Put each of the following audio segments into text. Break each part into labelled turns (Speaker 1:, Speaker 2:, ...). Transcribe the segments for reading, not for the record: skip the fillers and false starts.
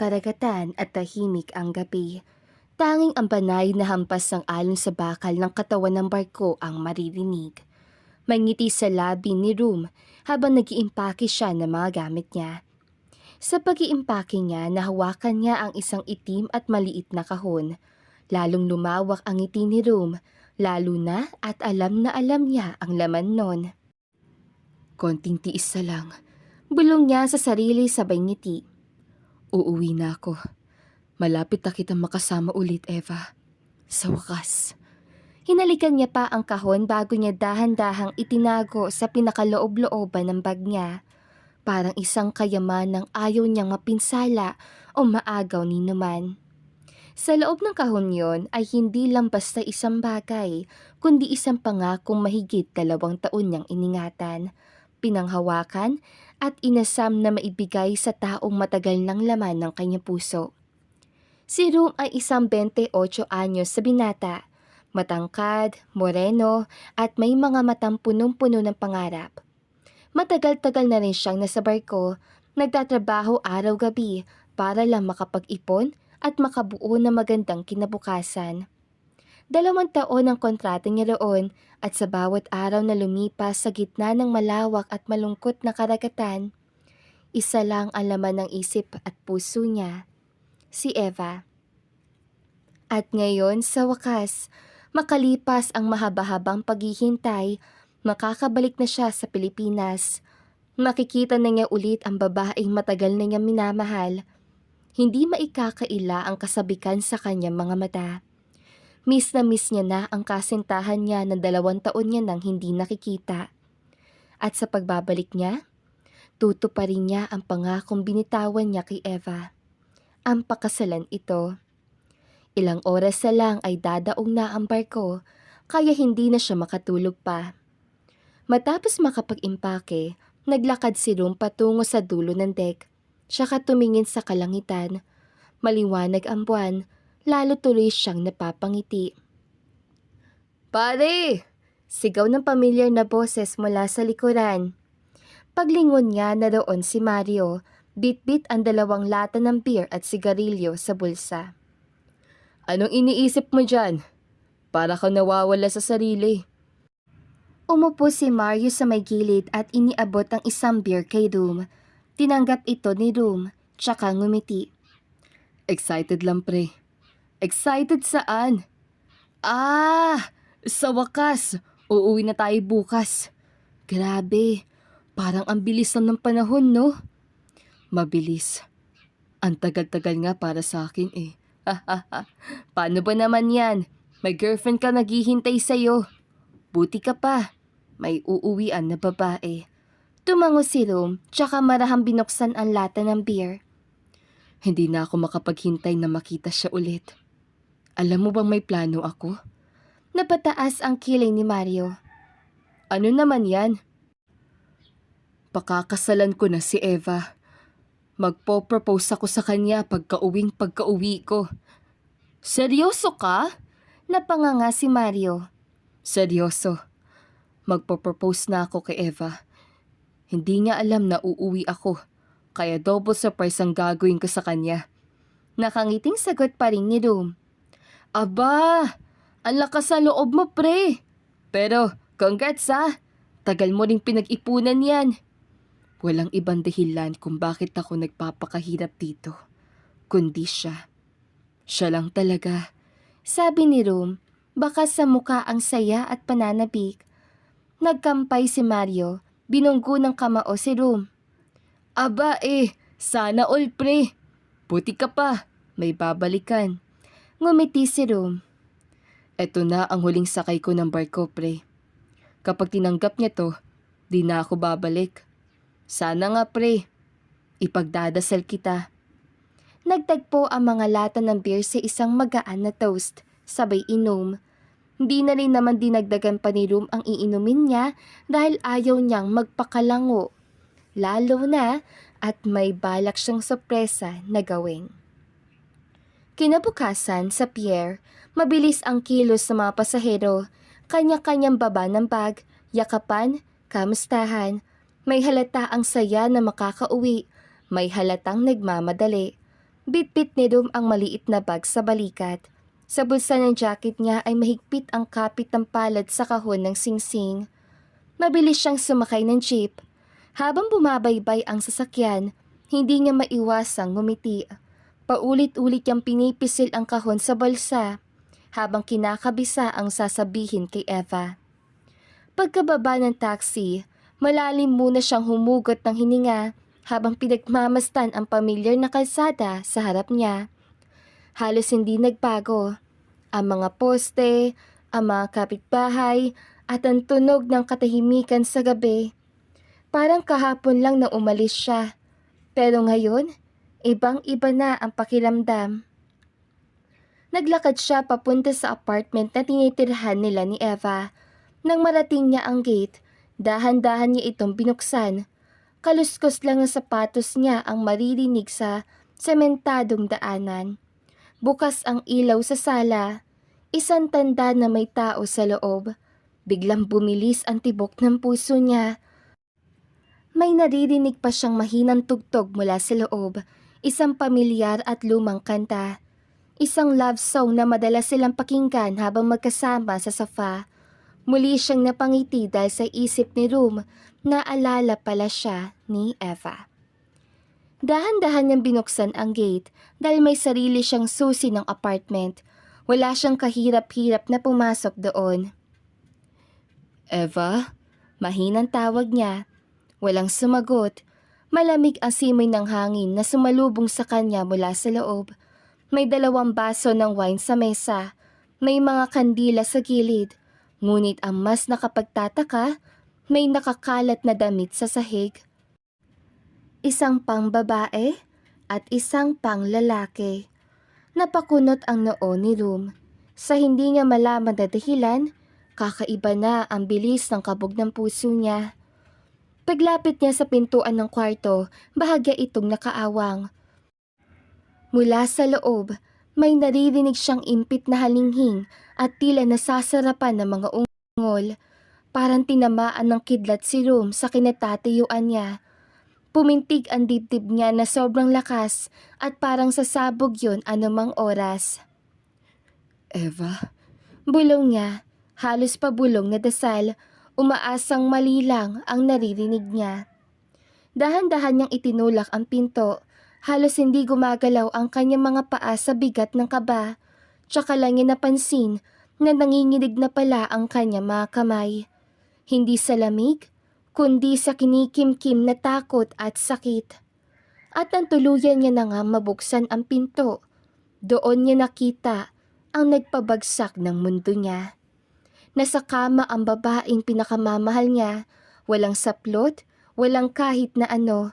Speaker 1: karagatan at tahimik ang gabi. Tanging ang banay na hampas ng alon sa bakal ng katawan ng barko ang maririnig. May ngiti sa labi ni Room habang nag-iimpake siya ng mga gamit niya. Sa pag-iimpake niya, nahawakan niya ang isang itim at maliit na kahon. Lalong lumawak ang ngiti ni Room, lalo na at alam na alam niya ang laman nun. Konting tiis na lang. Bulong niya sa sarili sabay ngiti. Uuwi na ako. Malapit na kitang makasama ulit, Eva. Sa wakas. Hinalikan niya pa ang kahon bago niya dahan-dahang itinago sa pinakaloob-looban ng bag niya. Parang isang kayamanang ayaw niyang mapinsala o maagaw ni naman. Sa loob ng kahon yon ay hindi lang basta isang bagay, kundi isang pangakong mahigit 2 taon niyang iningatan, pinanghawakan at inasam na maibigay sa taong matagal ng laman ng kanyang puso. Si Room ay isang 28 anyos sa binata, matangkad, moreno at may mga matang punong-puno ng pangarap. Matagal-tagal na rin siyang nasa barko, nagtatrabaho araw-gabi para lang makapag-ipon at makabuo ng magandang kinabukasan. 2 taon ang kontrata niya roon at sa bawat araw na lumipas sa gitna ng malawak at malungkot na karagatan, isa lang ang laman ng isip at puso niya, si Eva. At ngayon sa wakas, makalipas ang mahaba-habang paghihintay, makakabalik na siya sa Pilipinas. Makikita na niya ulit ang babaeng matagal na niyang minamahal. Hindi maikakaila ang kasabikan sa kanyang mga mata. Miss na miss niya na ang kasintahan niya na 2 taon niya nang hindi nakikita. At sa pagbabalik niya, tutuparin niya ang pangakong binitawan niya kay Eva. Ang pakasalan ito. Ilang oras na lang ay dadaong na ang barko, kaya hindi na siya makatulog pa. Matapos makapag-impake, naglakad si Room patungo sa dulo ng deck. Saka tumingin sa kalangitan. Maliwanag ang buwan, lalo tuloy siyang napapangiti. Pare! Sigaw ng pamilyar na boses mula sa likuran. Paglingon niya na doon si Mario, bit-bit ang 2 lata ng beer at sigarilyo sa bulsa. Anong iniisip mo dyan? Para kang nawawala sa sarili. Umupo si Mario sa may gilid at iniabot ang isang beer kay Room. Tinanggap ito ni Room, tsaka ngumiti. Excited lang pre. Excited saan? Sa wakas, uuwi na tayo bukas. Grabe, parang ang bilis lang ng panahon, no? Mabilis. Ang tagal-tagal nga para sa akin eh. Paano ba naman yan? May girlfriend ka naghihintay sa'yo. Buti ka pa. May uuwian na babae. Tumango si Room, tsaka marahang binuksan ang lata ng beer. Hindi na ako makapaghintay na makita siya ulit. Alam mo bang may plano ako? Napataas ang kilay ni Mario. Ano naman yan? Pakakasalan ko na si Eva. Magpo-propose ako sa kanya pagka-uwi ko. Seryoso ka? Napanganga si Mario. Seryoso. Magpo-propose na ako kay Eva. Hindi niya alam na uuwi ako, kaya double surprise ang gagawin ko sa kanya. Nakangiting sagot pa rin ni Room. Aba, ang lakas sa loob mo pre. Pero congrats tagal mo ring pinag-ipunan yan. Walang ibang dahilan kung bakit ako nagpapakahirap dito, kundi siya. Siya lang talaga. Sabi ni Room, baka sa mukha ang saya at pananabik. Nagkampay si Mario. Binunggo ng kamao si Room. Aba sana all pre. Buti ka pa, may babalikan. Ngumiti si Room. Eto na ang huling sakay ko ng barko pre. Kapag tinanggap niya to, di na ako babalik. Sana nga pre, ipagdadasal kita. Nagtagpo ang mga lata ng beer sa isang magaan na toast, sabay inom. Hindi na rin naman dinagdagan pa ni Room ang iinumin niya dahil ayaw niyang magpakalango. Lalo na at may balak siyang sorpresa na gawin. Kinabukasan sa pier, mabilis ang kilos sa mga pasahero. Kanya-kanyang baba ng bag, yakapan, kamustahan. May halata ang saya na makakauwi, may halatang nagmamadali. Bitbit ni Rum ang maliit na bag sa balikat. Sa bulsa ng jacket niya ay mahigpit ang kapit ng palad sa kahon ng singsing. Mabilis siyang sumakay ng jeep. Habang bumabaybay ang sasakyan, hindi niya maiwasang ngumiti. Paulit-ulit niyang pinipisil ang kahon sa bulsa habang kinakabisa ang sasabihin kay Eva. Pagkababa ng taxi, malalim muna siyang humugot ng hininga habang pinagmamastan ang pamilyar na kalsada sa harap niya. Halos hindi nagbago. Ang mga poste, ang mga kapitbahay at ang tunog ng katahimikan sa gabi. Parang kahapon lang na umalis siya. Pero ngayon, ibang-iba na ang pakiramdam. Naglakad siya papunta sa apartment na tinitirhan nila ni Eva. Nang marating niya ang gate, dahan-dahan niya itong binuksan. Kaluskos lang ng sapatos niya ang maririnig sa sementadong daanan. Bukas ang ilaw sa sala. Isang tanda na may tao sa loob. Biglang bumilis ang tibok ng puso niya. May naririnig pa siyang mahinang tugtog mula sa loob, isang pamilyar at lumang kanta. Isang love song na madalas silang pakinggan habang magkasama sa sofa. Muli siyang napangiti dahil sa isip ni Rum na alala pala siya ni Eva. Dahan-dahan niyang binuksan ang gate dahil may sarili siyang susi ng apartment. Wala siyang kahirap-hirap na pumasok doon. Eva? Mahinang tawag niya. Walang sumagot. Malamig ang simoy ng hangin na sumalubong sa kanya mula sa loob. May 2 baso ng wine sa mesa. May mga kandila sa gilid. Ngunit ang mas nakapagtataka, may nakakalat na damit sa sahig. Isang pang babae at isang pang lalaki. Napakunot ang noo ni Rum. Sa hindi niya malaman na dahilan, kakaiba na ang bilis ng kabog ng puso niya. Paglapit niya sa pintuan ng kwarto, bahagya itong nakaawang. Mula sa loob, may naririnig siyang impit na halinghing at tila nasasarapan ng mga ungol. Parang tinamaan ng kidlat si Rum sa kinatatayuan niya. Pumintig ang dibdib niya na sobrang lakas at parang sasabog yun anumang oras. Eva? Bulong niya, halos pabulong na dasal. Umaasang mali lang ang naririnig niya. Dahan-dahan niyang itinulak ang pinto. Halos hindi gumagalaw ang kanyang mga paa sa bigat ng kaba. Tsaka lang niya napansin na nanginginig na pala ang kanyang mga kamay. Hindi sa lamig, kundi sa kinikimkim na takot at sakit. At ang tuluyan niya na nga mabuksan ang pinto. Doon niya nakita ang nagpabagsak ng mundo niya. Nasa kama ang babaeng pinakamamahal niya, walang saplot, walang kahit na ano.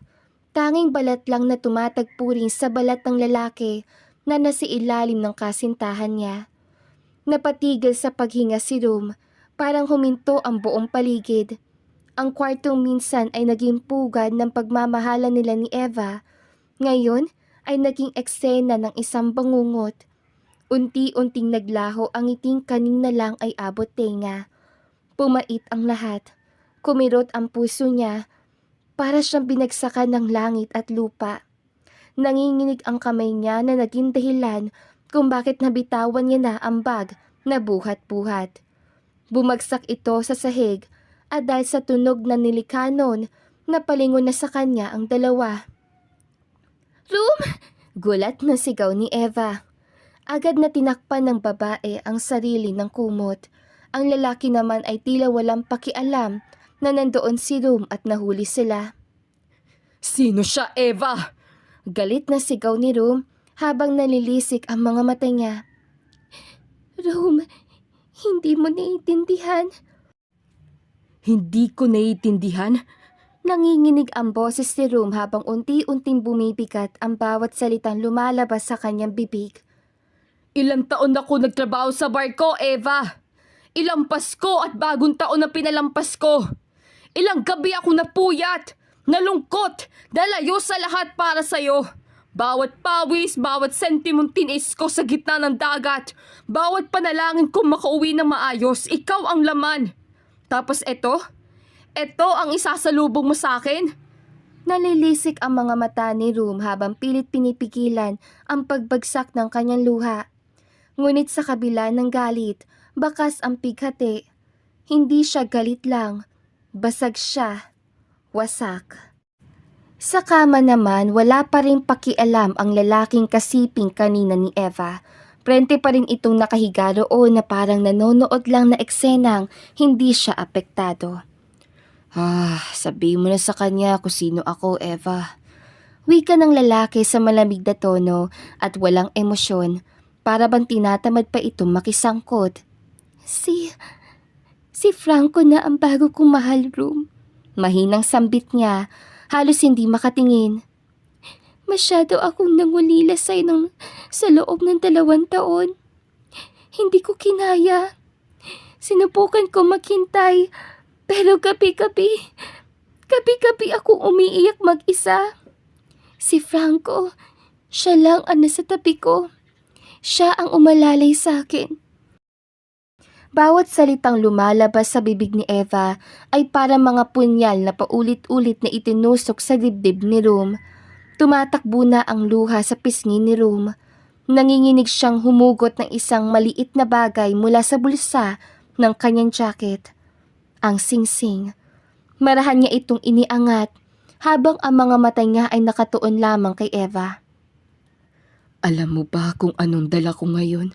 Speaker 1: Tanging balat lang na tumatagpuring sa balat ng lalaki na nasa ilalim ng kasintahan niya. Napatigil sa paghinga si Rum, parang huminto ang buong paligid. Ang kwartong minsan ay naging pugad ng pagmamahala nila ni Eva, ngayon ay naging eksena ng isang bangungot. Unti-unting naglaho ang ngiting kanina lang ay abot tenga. Pumait ang lahat. Kumirot ang puso niya. Para siyang binagsakan ng langit at lupa. Nanginginig ang kamay niya na naging dahilan kung bakit nabitawan niya na ang bag na buhat-buhat. Bumagsak ito sa sahig at dahil sa tunog na nilikha noon, napalingon na sa kanya ang dalawa. Rum! Gulat na sigaw ni Eva. Agad na tinakpan ng babae ang sarili ng kumot. Ang lalaki naman ay tila walang pakialam na nandoon si Rum at nahuli sila. Sino siya, Eva? Galit na sigaw ni Rum habang nalilisik ang mga mata niya. Rum, hindi mo naiintindihan. Hindi ko naiintindihan? Nanginginig ang boses ni Rum habang unti-unting bumibigat ang bawat salitang lumalabas sa kanyang bibig. Ilang taon na ako nagtrabaho sa bar ko, Eva. Ilang Pasko at bagong taon na pinalampas ko. Ilang gabi ako napuyat, nalungkot, nalayo sa lahat para sa'yo. Bawat pawis, bawat sentimong tinis ko sa gitna ng dagat, bawat panalangin kong makauwi ng maayos, ikaw ang laman. Tapos eto ang isasalubong mo sa akin. Nalilisik ang mga mata ni Room habang pilit pinipigilan ang pagbagsak ng kanyang luha. Ngunit sa kabila ng galit, bakas ang pighati. Hindi siya galit lang, basag siya, wasak. Sa kama naman, wala pa rin pakialam ang lalaking kasiping kanina ni Eva. Prente pa rin itong nakahiga roon na parang nanonood lang na eksenang hindi siya apektado. Sabihin mo na sa kanya kung sino ako, Eva. Wika ng lalaki sa malamig na tono at walang emosyon, para bang tinatamad pa itong makisangkot. Si Franco na ang bago kong mahal, Room. Mahinang sambit niya, halos hindi makatingin. Masyado akong nangulila sa'yo sa loob ng 2 taon. Hindi ko kinaya. Sinubukan ko maghintay, pero gabi-gabi akong umiiyak mag-isa. Si Franco, siya lang ang nasa tabi ko. Siya ang umalalay sa akin. Bawat salitang lumalabas sa bibig ni Eva ay parang mga punyal na paulit-ulit na itinusok sa dibdib ni Room. Tumatakbo na ang luha sa pisngi ni Room. Nanginginig siyang humugot ng isang maliit na bagay mula sa bulsa ng kanyang jacket. Ang singsing. Marahan niya itong iniangat habang ang mga mata niya ay nakatuon lamang kay Eva. Alam mo ba kung anong dala ko ngayon?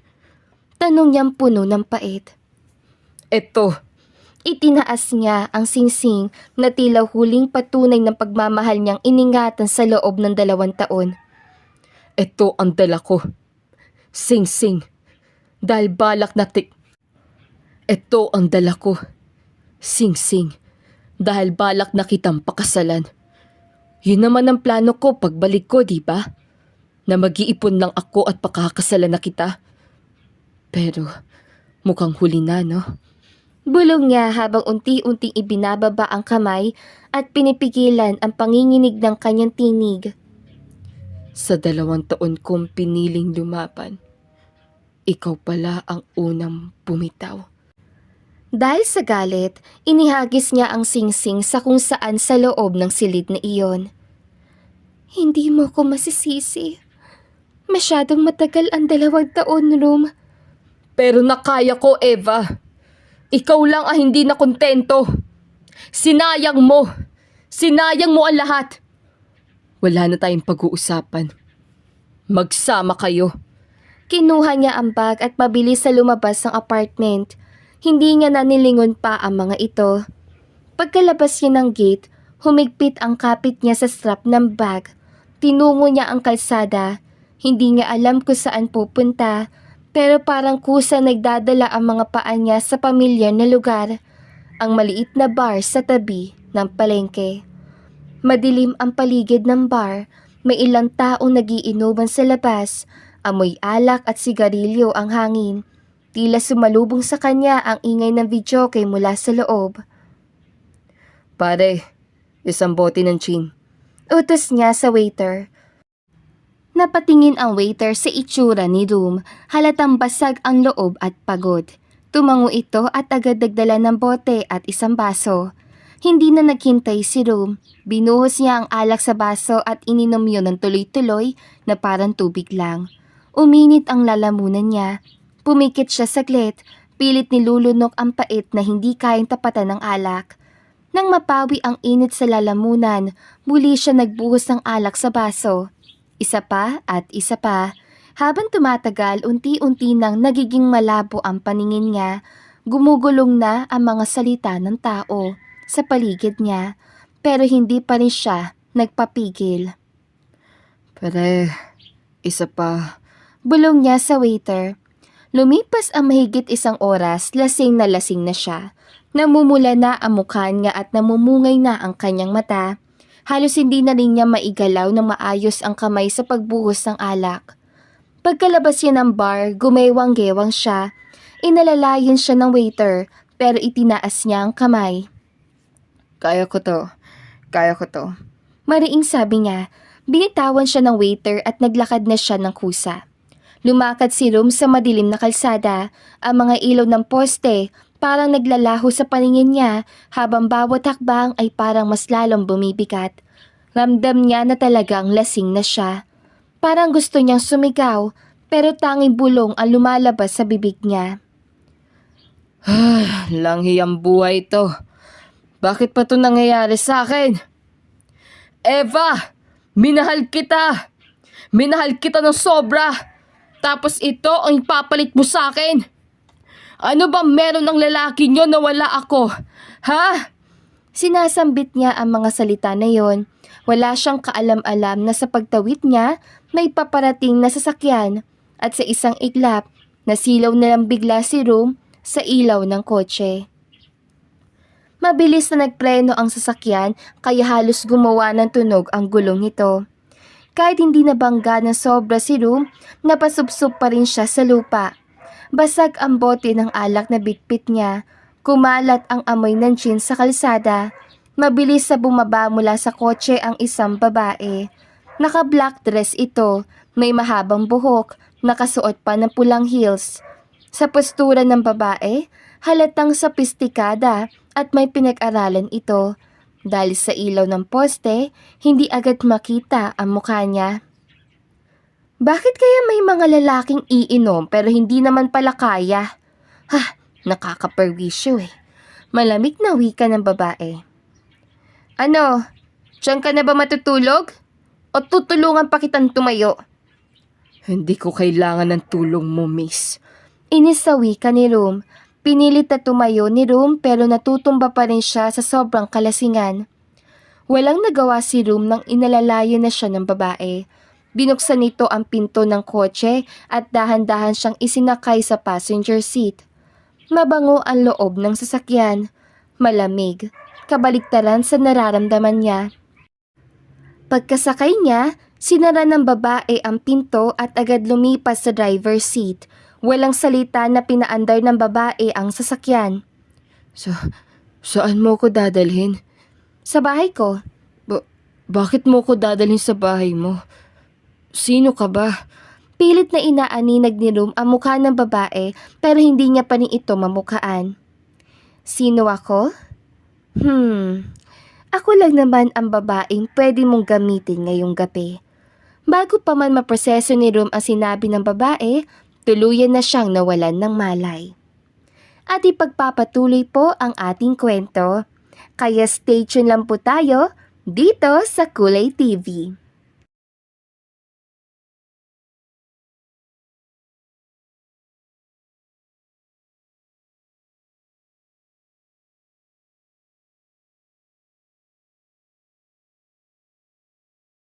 Speaker 1: Tanong niyang puno ng pait. Eto. Itinaas niya ang singsing na tila huling patunay ng pagmamahal niyang iningatan sa loob ng 2 taon. Eto ang dala ko. Singsing. Dahil balak na Eto ang dala ko. Singsing. Dahil balak na kitang pakasalan. Yun naman ang plano ko pagbalik ko, di ba? Na mag-iipon lang ako at pakakasalan na kita. Pero mukhang huli na, no? Bulong niya habang unti-unting ibinababa ang kamay at pinipigilan ang panginginig ng kanyang tinig. Sa 2 taon kong piniling lumaban, ikaw pala ang unang bumitaw. Dahil sa galit, inihagis niya ang singsing sa kung saan sa loob ng silid na iyon. Hindi mo ko masisisi. Masyadong matagal ang 2 taon, Room. Pero nakaya ko, Eva. Ikaw lang ang hindi na kontento. Sinayang mo ang lahat. Wala na tayong pag-uusapan. Magsama kayo. Kinuha niya ang bag at mabilis sa lumabas ng apartment. Hindi niya nanilingon pa ang mga ito. Pagkalabas niya ng gate, humigpit ang kapit niya sa strap ng bag. Tinungo niya ang kalsada. Hindi niya alam kung saan pupunta, pero parang kusa nagdadala ang mga paa niya sa pamilyar na lugar, ang maliit na bar sa tabi ng palengke. Madilim ang paligid ng bar, may ilang taong nagiinuman sa labas, amoy alak at sigarilyo ang hangin. Tila sumalubong sa kanya ang ingay ng videoke mula sa loob. Pare, isang bote ng gin. Utos niya sa waiter. Napatingin ang waiter sa itsura ni Room, halatang basag ang loob at pagod. Tumango ito at agad nagdala ng bote at isang baso. Hindi na naghintay si Room. Binuhos niya ang alak sa baso at ininom yun ng tuloy-tuloy na parang tubig lang. Uminit ang lalamunan niya. Pumikit siya saglit, pilit nilulunok ang pait na hindi kayang tapatan ng alak. Nang mapawi ang init sa lalamunan, muli siya nagbuhos ng alak sa baso. Isa pa at isa pa. Habang tumatagal, unti-unti nang nagiging malabo ang paningin niya. Gumugulong na ang mga salita ng tao sa paligid niya, pero hindi pa rin siya nagpapigil. Pare, isa pa. Bulong niya sa waiter. Lumipas ang mahigit 1 oras, lasing na siya. Namumula na ang mukha niya at namumungay na ang kanyang mata. Halos hindi na rin niya maigalaw ng maayos ang kamay sa pagbuhos ng alak. Pagkalabas niya ng bar, gumewang-gewang siya. Inalalayan siya ng waiter, pero itinaas niya ang kamay. Kaya ko to. Mariing sabi niya. Binitawan siya ng waiter at naglakad na siya ng kusa. Lumakad si Room sa madilim na kalsada. Ang mga ilaw ng poste parang naglalaho sa paningin niya habang bawat hakbang ay parang mas lalong bumibigat. Ramdam niya na talagang lasing na siya. Parang gusto niyang sumigaw, pero tanging bulong ang lumalabas sa bibig niya.
Speaker 2: Langhi ang buhay ito. Bakit pa ito nangyayari sa akin? Eva! Minahal kita! Minahal kita ng sobra! Tapos ito ang ipapalit mo sa akin? Ano ba meron ng lalaki nyo na wala ako? Ha?
Speaker 1: Sinasambit niya ang mga salita na yon. Wala siyang kaalam-alam na sa pagtawid niya, may paparating na sasakyan at sa isang iglap, nasilaw na lang bigla si Rum sa ilaw ng kotse. Mabilis na nagpreno ang sasakyan kaya halos gumawa ng tunog ang gulong nito. Kahit hindi nabangga ng sobra si Rum, napasubsob pa rin siya sa lupa. Basag ang bote ng alak na bitbit niya. Kumalat ang amoy ng gin sa kalsada. Mabilis sa bumaba mula sa kotse ang isang babae. Naka-black dress ito, may mahabang buhok, nakasuot pa ng pulang heels. Sa postura ng babae, halatang sopistikada at may pinag-aralan ito. Dahil sa ilaw ng poste, hindi agad makita ang mukha niya. Bakit kaya may mga lalaking iinom pero hindi naman pala kaya? Nakakaperwisyo eh. Malamig na wika ng babae. Ano? Diyan ka na ba matutulog? O tutulungan pa kitang tumayo?
Speaker 2: Hindi ko kailangan ng tulong mo, miss.
Speaker 1: Inis sa wika ni Rum. Pinilit na tumayo ni Rum pero natutumba pa rin siya sa sobrang kalasingan. Walang nagawa si Rum nang inalalayan na siya ng babae. Binuksan nito ang pinto ng kotse at dahan-dahan siyang isinakay sa passenger seat. Mabango ang loob ng sasakyan. Malamig. Kabaliktaran sa nararamdaman niya. Pagkasakay niya, sinara ng babae ang pinto at agad lumipas sa driver's seat. Walang salita na pinaandar ng babae ang sasakyan.
Speaker 2: Saan mo ko dadalhin?
Speaker 1: Sa bahay ko.
Speaker 2: Bakit mo ko dadalhin sa bahay mo? Sino ka ba?
Speaker 1: Pilit na inaaninag ni Rum ang mukha ng babae pero hindi niya pa rin ito mamukhaan. Sino ako? Ako lang naman ang babaeng pwede mong gamitin ngayong gabi. Bago pa man maproseso ni Rum ang sinabi ng babae, tuluyan na siyang nawalan ng malay. At ipagpapatuloy po ang ating kwento. Kaya stay tuned lang po tayo dito sa Kulay TV.